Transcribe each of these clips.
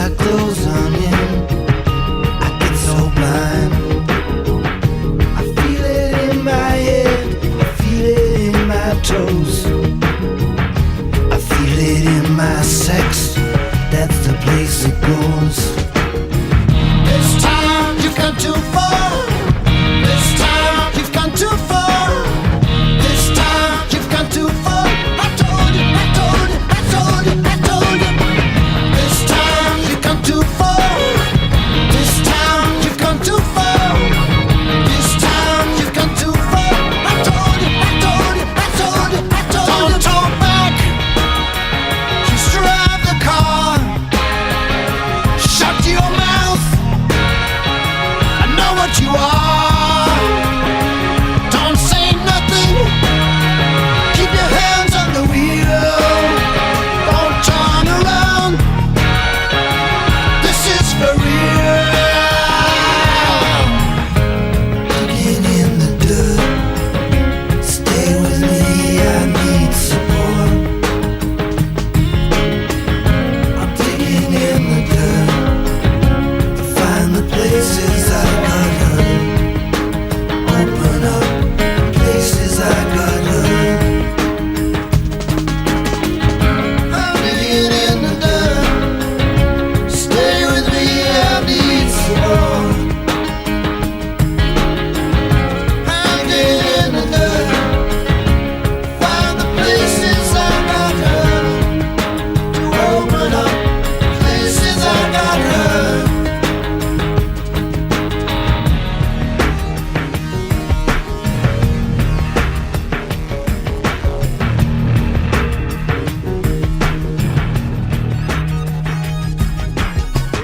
I close on him, I get so blind. I feel it in my head, I feel it in my toes, I feel it in my sex, that's the place it goes. This time you've gone too far. This time you've gone too far. This time you've gone too far. I told you, I told you, I told you, I told you. This time you've gone too far. This time you've gone too far. This time you've gone too far. I told you, I told you, I told you, I told you. Don't talk back. Just drive the car. Shut your mouth. I know what you are. Don't say nothing. Keep your hands on the wheel. Don't turn around. This is for real. Digging in the dirt. Stay with me, I need support. I'm digging in the dirt to find the places I got hurt. Open up places I got hurt. I'm digging in the dirt. Stay with me, I need support. I'm digging in the dirt. Find the places I got hurt. To open up places I got hurt.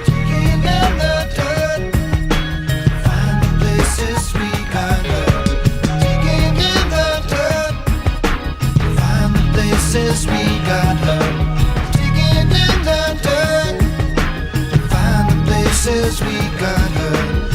Digging in the dirt, find the places we got hurt. Digging in the dirt, find the places we got hurt. Digging in the dirt, find the places we got hurt.